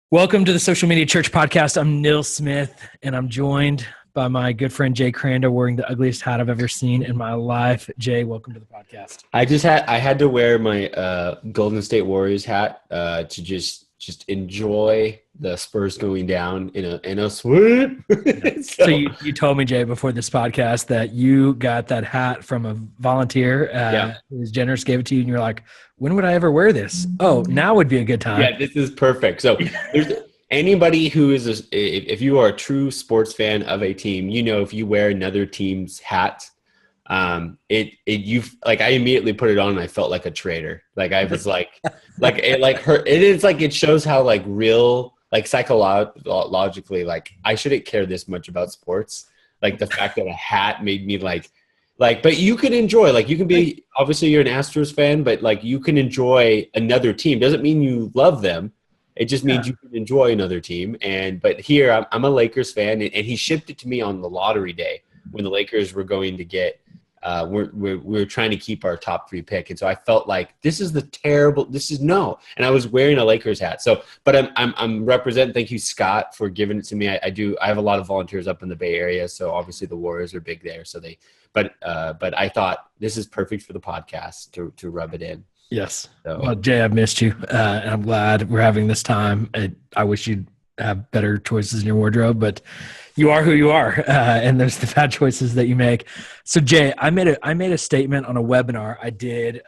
Welcome to the Social Media Church podcast. I'm Neil Smith, and I'm joined by my good friend Jay Crandall, wearing the ugliest hat I've ever seen in my life. Jay, welcome to the podcast. I had to wear my Golden State Warriors hat to just enjoy the Spurs going down in a swoop. So you told me, Jay, before this podcast that you got that hat from a volunteer who's generous, gave it to you, and you're like, when would I ever wear this? Oh, now would be a good time. Yeah, this is perfect. So there's anybody who is if you are a true sports fan of a team, you know, if you wear another team's hat, I immediately put it on and I felt like a traitor. Like I was it shows how like real, like psychologically, like I shouldn't care this much about sports. Like the fact that a hat made me but you can enjoy, like you can be, obviously you're an Astros fan, but like you can enjoy another team. Doesn't mean you love them. It just means you can enjoy another team. But here I'm a Lakers fan, and he shipped it to me on the lottery day when the Lakers were going to get, we're trying to keep our top 3 pick. And so I felt like and I was wearing a Lakers hat. So, but I'm representing, thank you, Scott, for giving it to me. I have a lot of volunteers up in the Bay Area. So obviously the Warriors are big there. So but I thought this is perfect for the podcast to rub it in. Yes. So. Well, Jay, I've missed you. And I'm glad we're having this time. I wish you'd have better choices in your wardrobe, but you are who you are. And there's the bad choices that you make. So Jay, I made a statement on a webinar I did,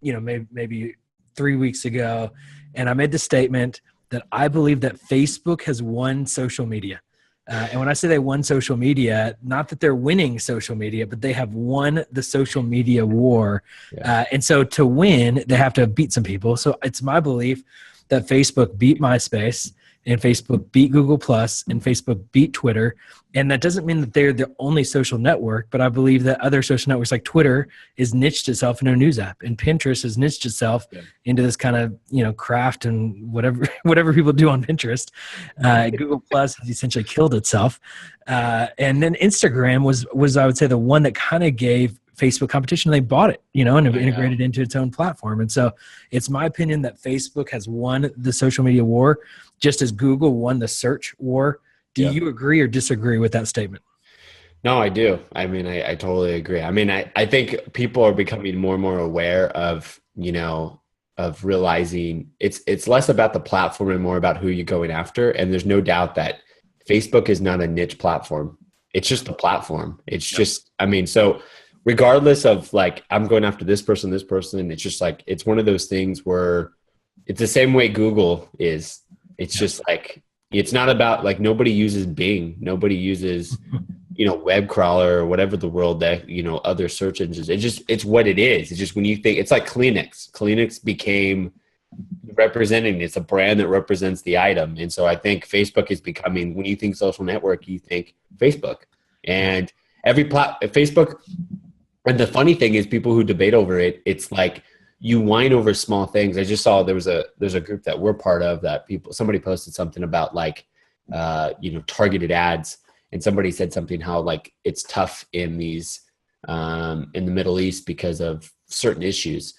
maybe 3 weeks ago. And I made the statement that I believe that Facebook has won social media. And when I say they won social media, not that they're winning social media, but they have won the social media war. Yeah. And so to win, they have to beat some people. So it's my belief that Facebook beat MySpace, and Facebook beat Google Plus, and Facebook beat Twitter. And that doesn't mean that they're the only social network, but I believe that other social networks like Twitter is niched itself into a news app, and Pinterest has niched itself into this kind of, craft and whatever people do on Pinterest. Google Plus has essentially killed itself. And then Instagram was, I would say, the one that kind of gave Facebook competition. They bought it, and integrated into its own platform. And so it's my opinion that Facebook has won the social media war, just as Google won the search war. Do you agree or disagree with that statement? No, I do. I mean, I totally agree. I mean, I think people are becoming more and more aware of, of realizing it's less about the platform and more about who you're going after. And there's no doubt that Facebook is not a niche platform. It's just a platform. It's just, so regardless of like, I'm going after this person, it's just like, it's one of those things where it's the same way Google is. It's just like, it's not about like, nobody uses Bing. Nobody uses, web crawler or whatever the world that, other search engines. It's what it is. It's just when you think, it's like Kleenex became representing, it's a brand that represents the item. And so I think Facebook is becoming, when you think social network, you think Facebook, and Facebook. And the funny thing is, people who debate over it, it's like you whine over small things. I just saw there's a group that we're part of that somebody posted something about like, targeted ads, and somebody said something how like it's tough in these in the Middle East because of certain issues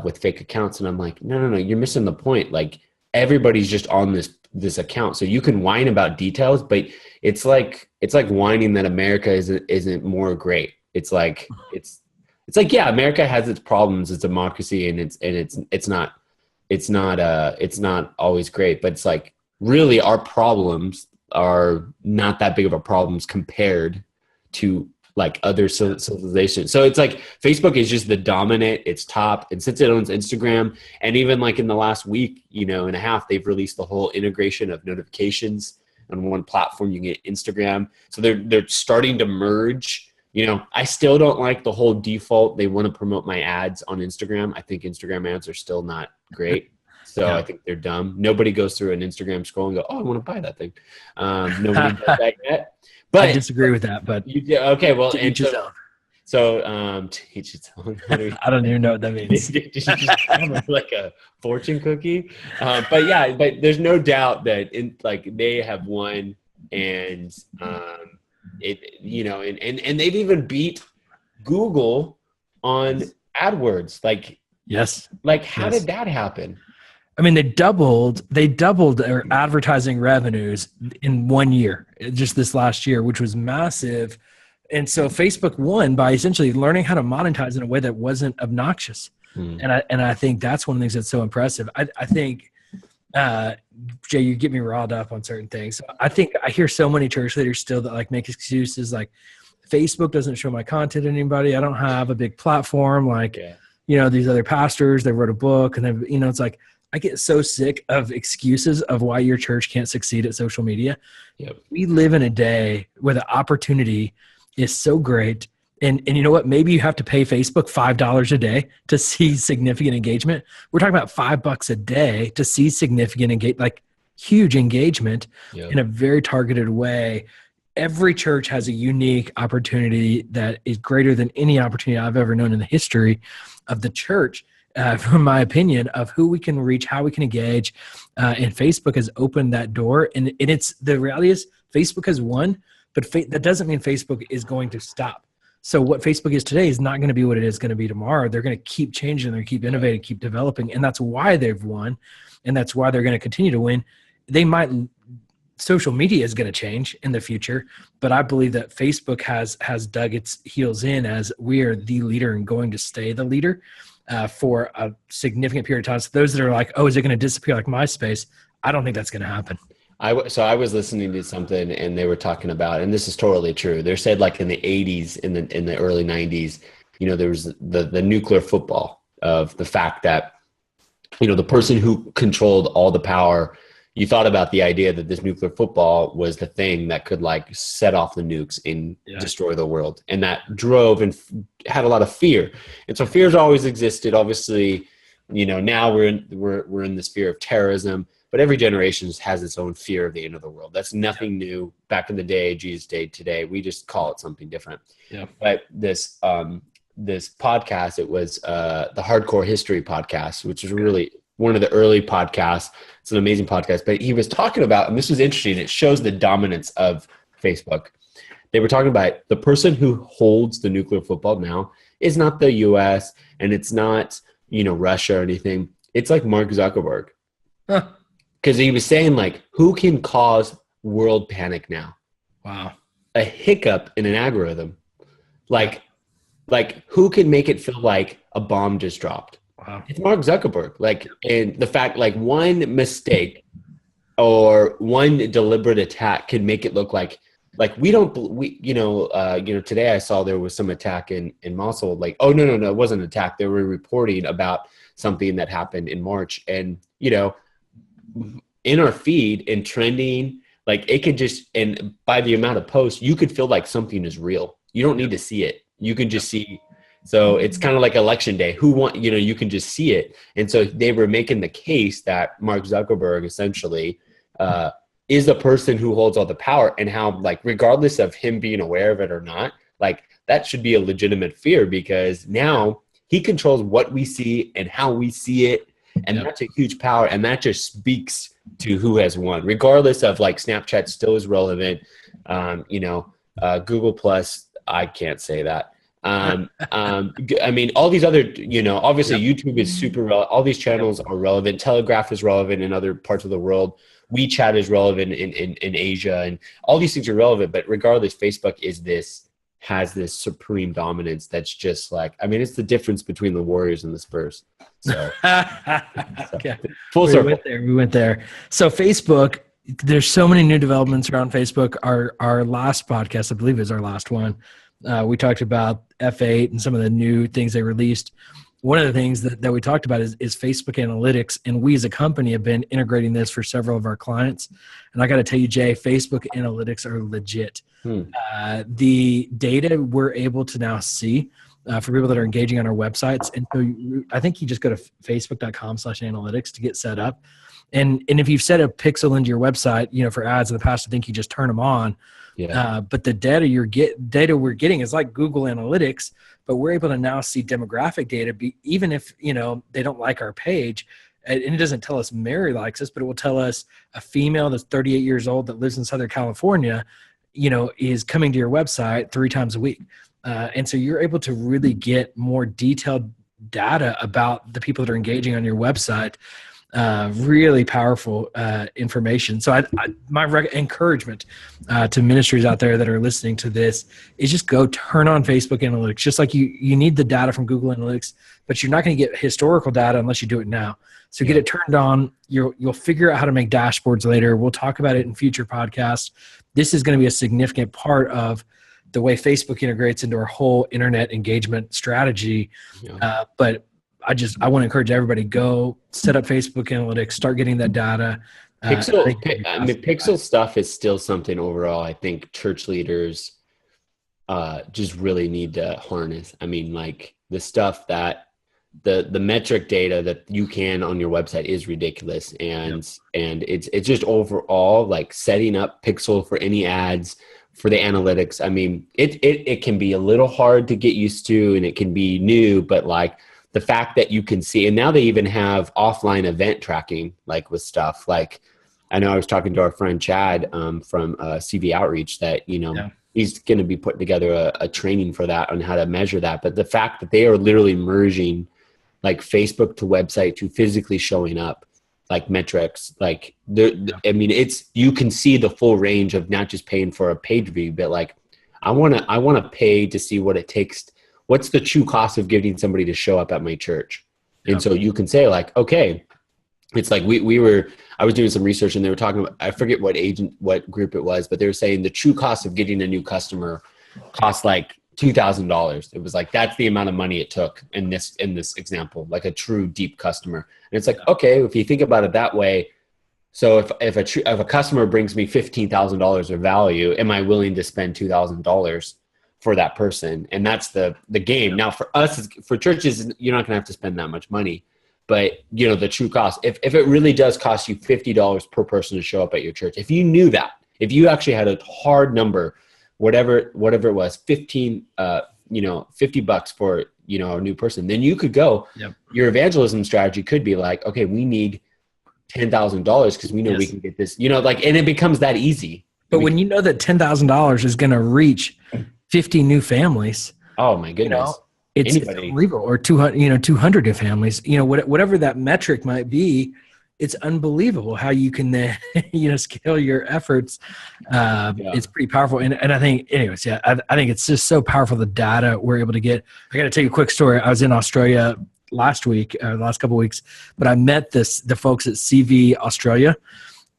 with fake accounts. And I'm like, no, you're missing the point. Like everybody's just on this account, so you can whine about details, but it's like whining that America isn't more great. It's like, yeah, America has its problems, it's democracy, and it's not always great, but it's like really our problems are not that big of a problems compared to like other civilizations. So it's like Facebook is just the dominant, it's top, and since it owns Instagram, and even like in the last week, and a half, they've released the whole integration of notifications on one platform. You can get Instagram, so they're starting to merge. I still don't like the whole default. They want to promote my ads on Instagram. I think Instagram ads are still not great. So I think they're dumb. Nobody goes through an Instagram scroll and go, oh, I want to buy that thing. Nobody does that yet. But I disagree with that. But okay, well, to each his own. So to each its own. I don't even know what that means. Did you just like a fortune cookie? But there's no doubt that they have won, and and they've even beat Google on AdWords. Like, yes. Like, how did that happen? I mean, they doubled their advertising revenues in 1 year, just this last year, which was massive. And so Facebook won by essentially learning how to monetize in a way that wasn't obnoxious. And I think that's one of the things that's so impressive. I think, Jay, you get me riled up on certain things. I think I hear so many church leaders still that like make excuses like Facebook doesn't show my content to anybody. I don't have a big platform. Like, these other pastors, they wrote a book and then, it's like, I get so sick of excuses of why your church can't succeed at social media. Yep. We live in a day where the opportunity is so great. And you know what? Maybe you have to pay Facebook $5 a day to see significant engagement. We're talking about $5 a day to see significant engagement, like huge engagement in a very targeted way. Every church has a unique opportunity that is greater than any opportunity I've ever known in the history of the church. From my opinion, of who we can reach, how we can engage, and Facebook has opened that door. And it's the reality is Facebook has won, but that doesn't mean Facebook is going to stop. So what Facebook is today is not going to be what it is going to be tomorrow. They're going to keep changing, they're going to keep innovating, keep developing, and that's why they've won, and that's why they're going to continue to win. Social media is going to change in the future, but I believe that Facebook has dug its heels in as we are the leader and going to stay the leader. For a significant period of time. So those that are like, oh, is it going to disappear like MySpace? I don't think that's going to happen. So I was listening to something and they were talking about, and this is totally true. They said like in the 80s, in the early 90s, there was the nuclear football of the fact that, the person who controlled all the power, you thought about the idea that this nuclear football was the thing that could like set off the nukes and destroy the world. And that drove and had a lot of fear. And so fear's always existed. Obviously, now we're in this fear of terrorism, but every generation has its own fear of the end of the world. That's nothing new. Back in the day, Jesus' day, today, we just call it something different. Yeah. But this podcast, it was the Hardcore History podcast, which is really one of the early podcasts. It's an amazing podcast, but he was talking about, and this was interesting, it shows the dominance of Facebook. They were talking about the person who holds the nuclear football now is not the US and it's not, Russia or anything. It's like Mark Zuckerberg. Because he was saying like, who can cause world panic now? Wow. A hiccup in an algorithm. Like who can make it feel like a bomb just dropped? Wow. It's Mark Zuckerberg. And the fact, one mistake or one deliberate attack can make it look like today I saw there was some attack in Mosul. Like, oh no, it wasn't an attack. They were reporting about something that happened in March, and in our feed and trending, like it could just, and by the amount of posts, you could feel like something is real. You don't need to see it. You can just see. So it's kind of like election day. You can just see it. And so they were making the case that Mark Zuckerberg essentially is the person who holds all the power, and how, regardless of him being aware of it or not, that should be a legitimate fear, because now he controls what we see and how we see it. And that's a huge power. And that just speaks to who has won, regardless of Snapchat still is relevant. Google Plus, I can't say that. I mean, all these other, obviously YouTube is super relevant. All these channels are relevant. Telegraph is relevant in other parts of the world. WeChat is relevant in Asia, and all these things are relevant. But regardless, Facebook has this supreme dominance. That's just it's the difference between the Warriors and the Spurs. So, full circle. We went there. So Facebook, there's so many new developments around Facebook. Our last podcast, I believe, is our last one. We talked about F8 and some of the new things they released. One of the things that we talked about is Facebook Analytics, and we as a company have been integrating this for several of our clients. And I got to tell you, Jay, Facebook Analytics are legit. The data we're able to now see for people that are engaging on our websites. And so I think you just go to facebook.com/analytics to get set up. And if you've set a pixel into your website, for ads in the past, I think you just turn them on. Yeah. But the data we're getting is like Google Analytics, but we're able to now see demographic data, even if, they don't like our page. And it doesn't tell us Mary likes us, but it will tell us a female that's 38 years old that lives in Southern California, is coming to your website 3 times a week. And so you're able to really get more detailed data about the people that are engaging on your website. Really powerful information. So my encouragement to ministries out there that are listening to this is just go turn on Facebook Analytics. Just like you need the data from Google Analytics, but you're not going to get historical data unless you do it now. So get it turned on. You'll figure out how to make dashboards later. We'll talk about it in future podcasts. This is going to be a significant part of the way Facebook integrates into our whole internet engagement strategy. But I want to encourage everybody, go set up Facebook Analytics, start getting that data. Pixel stuff is still something overall. I think church leaders just really need to harness. I mean, like the stuff that the metric data that you can on your website is ridiculous. And it's just overall like setting up Pixel for any ads for the analytics. I mean, it can be a little hard to get used to and it can be new, but like, the fact that you can see, and now they even have offline event tracking, like with stuff like, I know I was talking to our friend Chad from CV Outreach that, he's going to be putting together a training for that on how to measure that. But the fact that they are literally merging like Facebook to website to physically showing up like metrics, like I mean, you can see the full range of not just paying for a page view, but like, I want to pay to see what it takes. What's the true cost of getting somebody to show up at my church? And so you can say like, okay, it's like I was doing some research and they were talking about, I forget what group it was, but they were saying the true cost of getting a new customer costs like $2,000. It was like, that's the amount of money it took in this example, like a true deep customer. And it's like, okay, if you think about it that way, so if a customer brings me $15,000 of value, am I willing to spend $2,000 for that person? And that's the game. Now for us, for churches, you're not going to have to spend that much money, but the true cost, if it really does cost you $50 per person to show up at your church, if you knew that, if you actually had a hard number, whatever it was, $50 for, a new person, then you could go, your evangelism strategy could be like, okay, we need $10,000 because we know we can get this, and it becomes that easy. But when you know that $10,000 is going to reach 50 new families. Oh my goodness. It's unbelievable. Or 200 new families, whatever that metric might be, it's unbelievable how you can then, scale your efforts. It's pretty powerful. And I think anyways, I think it's just so powerful. The data we're able to get. I got to tell you a quick story. I was in Australia last week, the last couple of weeks, but I met the folks at CV Australia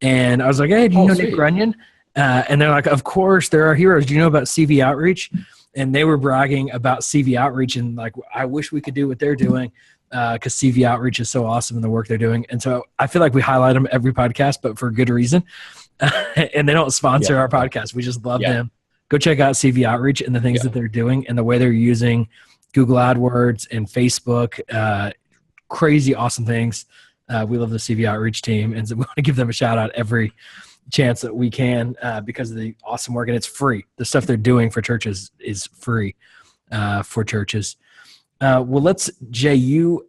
and I was like, hey, do you know Nick Grunion? And they're like, of course, they're our heroes. Do you know about CV Outreach? And they were bragging about CV Outreach and like, I wish we could do what they're doing because CV Outreach is so awesome in the work they're doing. And so I feel like we highlight them every podcast, but for good reason. And they don't sponsor our podcast. We just love them. Go check out CV Outreach and the things that they're doing and the way they're using Google AdWords and Facebook. Crazy awesome things. We love the CV Outreach team. And so we want to give them a shout out every chance that we can because of the awesome work, and it's free. The stuff they're doing for churches is free for churches. Jay, you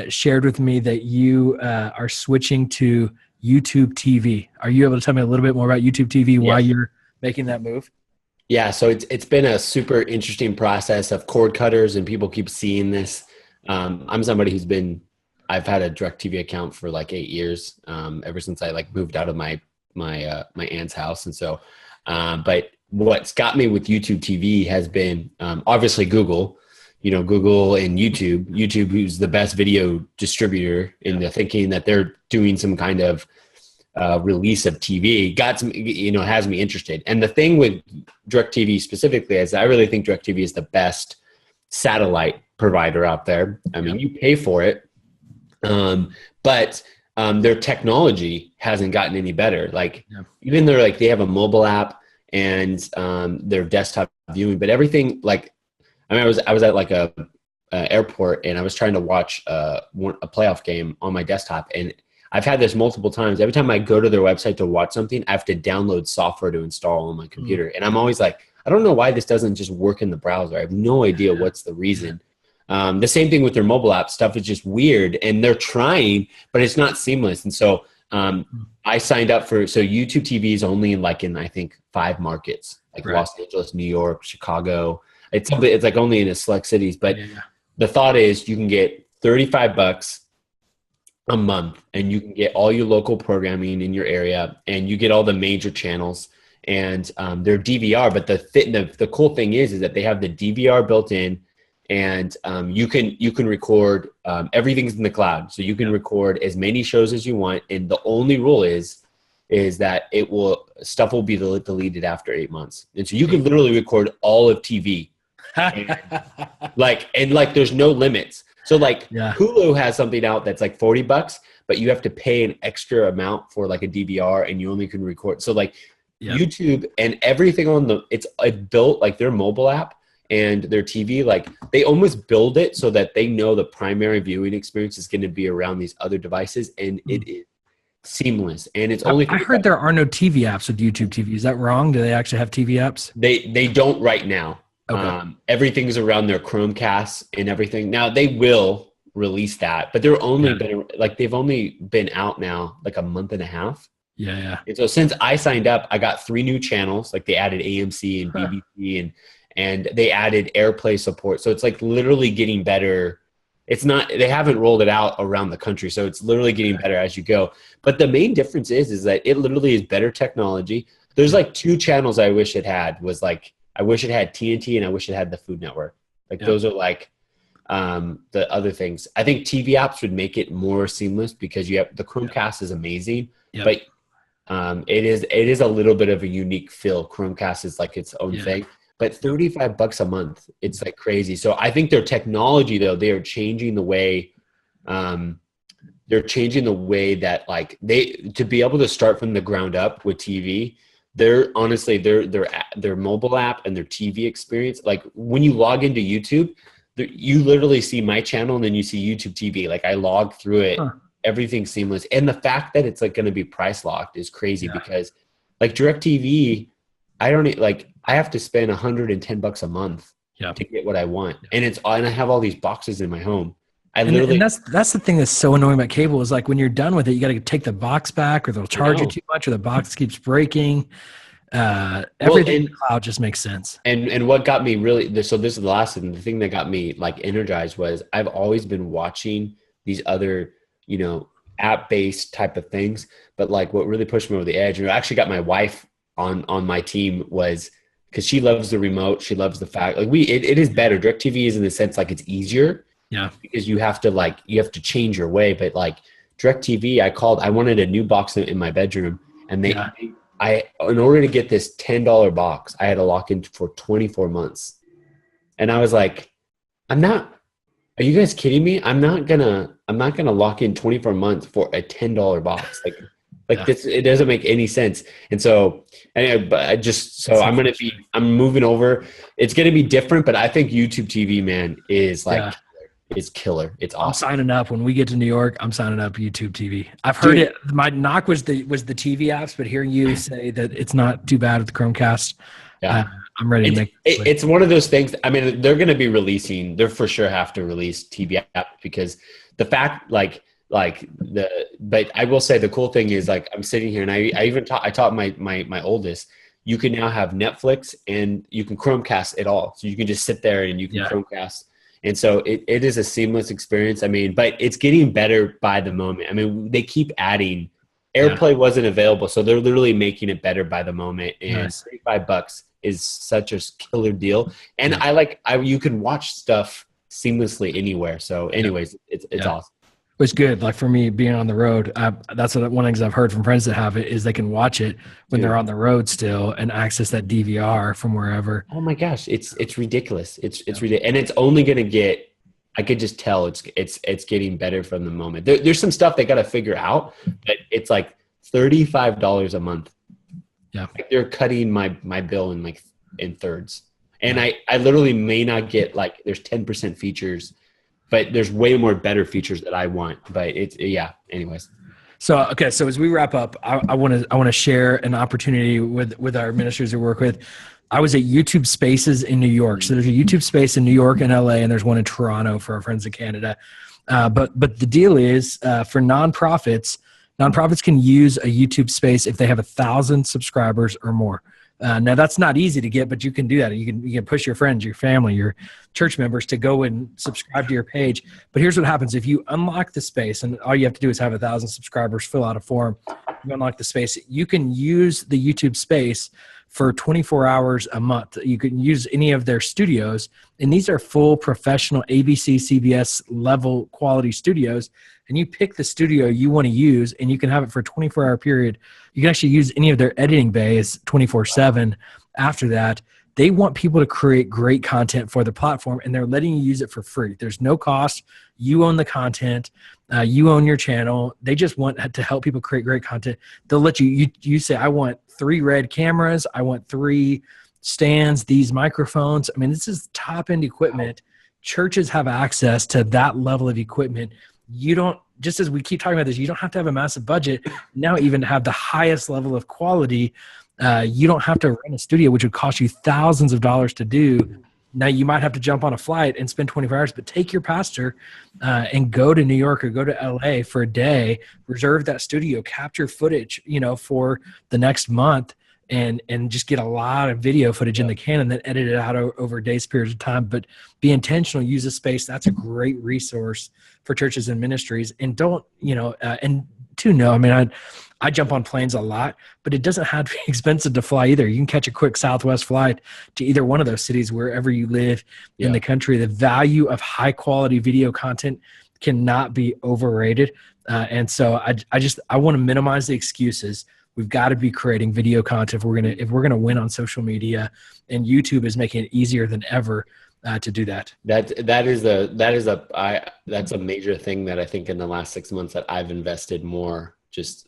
shared with me that you are switching to YouTube TV. Are you able to tell me a little bit more about YouTube TV, why you're making that move? Yeah, so it's been a super interesting process of cord cutters, and people keep seeing this. I'm somebody I've had a DirecTV account for like 8 years, ever since I moved out of my aunt's house. And so, but what's got me with YouTube TV has been, obviously Google and YouTube, who's the best video distributor in the thinking that they're doing some kind of, release of TV has me interested. And the thing with DirecTV specifically is I really think DirecTV is the best satellite provider out there. I mean, you pay for it, but their technology hasn't gotten any better. Even though they have a mobile app and their desktop viewing, but everything I was at like a airport and I was trying to watch a playoff game on my desktop, and I've had this multiple times. Every time I go to their website to watch something, I have to download software to install on my computer, and I'm always like, I don't know why this doesn't just work in the browser. I have no idea what's the reason. The same thing with their mobile app stuff is just weird, and they're trying, but it's not seamless. And so I signed up so YouTube TV is only in I think 5 markets, Los Angeles, New York, Chicago. It's only in a select cities, but the thought is you can get $35 a month, and you can get all your local programming in your area, and you get all the major channels, and they're DVR. But the cool thing is that they have the DVR built in, and you can record, everything's in the cloud, so you can record as many shows as you want. And the only rule is that stuff will be deleted after 8 months, and so you can literally record all of TV, and there's no limits. So Hulu has something out that's like $40, but you have to pay an extra amount for like a DVR, and you only can record. So YouTube and everything it's built, like their mobile app and their TV, like they almost build it so that they know the primary viewing experience is going to be around these other devices, and it is seamless. And it's only I heard there are no TV apps with YouTube TV. Is that wrong? Do they actually have TV apps? They don't right now. Okay. Everything's around their Chromecast and everything. Now they will release that, but they've only been out now like a month and a half. Yeah. And so since I signed up, I got 3 new channels. Like they added AMC and BBC and they added AirPlay support. So it's like literally getting better. They haven't rolled it out around the country, so it's literally getting better as you go. But the main difference is that it literally is better technology. There's like 2 channels I wish it had. I wish it had TNT, and I wish it had the Food Network. Those are like the other things. I think TV apps would make it more seamless because you have the Chromecast is amazing, but it is a little bit of a unique feel. Chromecast is like its own thing, but $35 a month, it's like crazy. So I think their technology, though, they are changing the way. They're changing the way that to be able to start from the ground up with TV. Their mobile app and their TV experience, like when you log into YouTube, you literally see my channel and then you see YouTube TV. Like I log through it, everything's seamless. And the fact that it's like going to be price locked is crazy because like DirecTV, I have to spend $110 a month to get what I want. And I have all these boxes in my home. And that's the thing that's so annoying about cable is like when you're done with it, you got to take the box back, or they'll charge you too much, or the box keeps breaking. Everything in the cloud just makes sense. And what got me so this is the last thing. The thing that got me like energized was I've always been watching these other, app-based type of things, but like what really pushed me over the edge, and I actually got my wife on my team was because she loves the remote. She loves the fact it is better. DirecTV is in the sense like it's easier. Yeah. Because you have to change your way. But like DirecTV, I wanted a new box in my bedroom, and in order to get this $10 box, I had to lock in for 24 months. And I was like, are you guys kidding me? I'm not gonna lock in 24 months for a $10 box. This, it doesn't make any sense. And so, anyway, I'm moving over. It's going to be different, but I think YouTube TV, man, is it's killer. It's awesome. I'm signing up when we get to New York. I'm signing up YouTube TV. I've heard it. My knock was the TV apps, but hearing you say that it's not too bad with the Chromecast, I'm ready to make it. It's one of those things. I mean, they're going to be releasing. They for sure have to release TV app because the fact, but I will say the cool thing is like I'm sitting here and I taught my oldest. You can now have Netflix and you can Chromecast it all. So you can just sit there and you can Chromecast. And so it is a seamless experience. I mean, but it's getting better by the moment. I mean, they keep adding. AirPlay wasn't available, so they're literally making it better by the moment. And $35 is such a killer deal. And you can watch stuff seamlessly anywhere. So, anyways, it's awesome. It was good. Like for me being on the road, that's one of the things I've heard from friends that have it is they can watch it when they're on the road still and access that DVR from wherever. Oh my gosh, it's ridiculous. It's ridiculous, and it's only going to get. I could just tell it's getting better from the moment. There's some stuff they got to figure out, but it's like $35 a month. Yeah, like they're cutting my bill in thirds, and I literally may not get there's 10% features. But there's way more better features that I want. But anyways. So as we wrap up, I want to share an opportunity with our ministers we work with. I was at YouTube Spaces in New York. So there's a YouTube Space in New York and LA, and there's one in Toronto for our friends in Canada. But the deal is for nonprofits can use a YouTube Space if they have 1,000 subscribers or more. Now that's not easy to get, but you can do that. You can push your friends, your family, your church members to go and subscribe to your page. But here's what happens. If you unlock the space, and all you have to do is have 1,000 subscribers, fill out a form, you unlock the space, you can use the YouTube space for 24 hours a month. You can use any of their studios, and these are full professional ABC, CBS level quality studios. And you pick the studio you want to use, and you can have it for a 24-hour period. You can actually use any of their editing bays 24/7. After that, they want people to create great content for the platform, and they're letting you use it for free. There's no cost. You own the content. You own your channel. They just want to help people create great content. They'll let you say, I want 3 red cameras. I want 3 stands, these microphones. I mean, this is top-end equipment. Churches have access to that level of equipment. You don't, just as we keep talking about this, you don't have to have a massive budget. Now even to have the highest level of quality, you don't have to rent a studio, which would cost you thousands of dollars to do. Now you might have to jump on a flight and spend 24 hours, but take your pastor and go to New York or go to LA for a day, reserve that studio, capture footage, for the next month, and just get a lot of video footage in the can, and then edit it out over days, periods of time. But be intentional, use a space. That's a great resource for churches and ministries. And don't, I mean, I jump on planes a lot, but it doesn't have to be expensive to fly either. You can catch a quick Southwest flight to either one of those cities, wherever you live in the country. The value of high quality video content cannot be overrated. And so I want to minimize the excuses. We've got to be creating video content if we're gonna win on social media, and YouTube is making it easier than ever to do that. That's a major thing that I think in the last 6 months that I've invested more just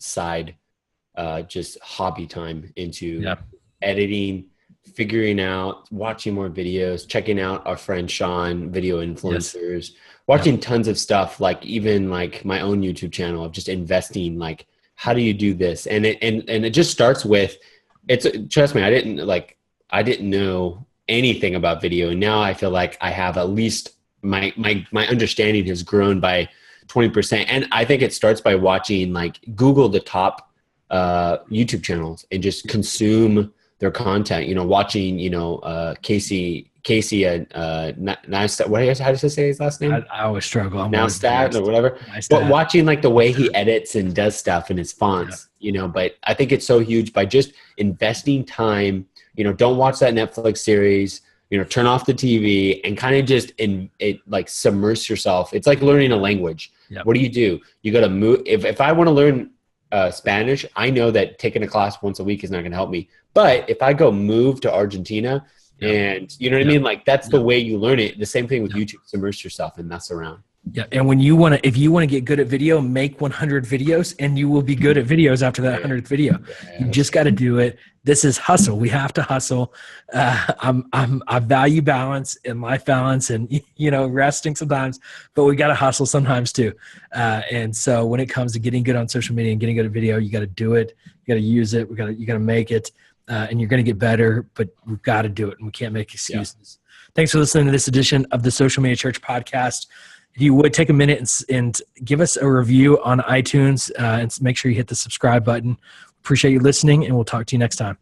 hobby time into editing, figuring out, watching more videos, checking out our friend Sean, video influencers, watching tons of stuff, like even like my own YouTube channel of just investing, like, how do you do this? And it just starts with, trust me, I didn't know anything about video. And now I feel like I have at least my understanding has grown by 20%. And I think it starts by watching, like, Google the top YouTube channels and just consume their content, watching, Casey Neistat, how does he say his last name? I always struggle. Neistat or whatever. But watching, like, the way he edits and does stuff and his fonts, but I think it's so huge by just investing time. Don't watch that Netflix series, turn off the TV and kind of just submerge yourself. It's like learning a language. Yep. What do? You got to move. If I want to learn Spanish, I know that taking a class once a week is not going to help me. But if I go move to Argentina, and you know what I mean? Like, that's the way you learn it. The same thing with YouTube, immerse yourself and mess around. Yeah. And if you want to get good at video, make 100 videos and you will be good at videos after that 100th video. You just got to do it. This is hustle. We have to hustle. I value balance and life balance and, resting sometimes, but we got to hustle sometimes too. And so when it comes to getting good on social media and getting good at video, you got to do it. You got to use it. You got to make it. And you're going to get better, but we've got to do it, and we can't make excuses. Thanks for listening to this edition of the Social Media Church podcast. If you would take a minute and give us a review on iTunes and make sure you hit the subscribe button. Appreciate you listening, and we'll talk to you next time.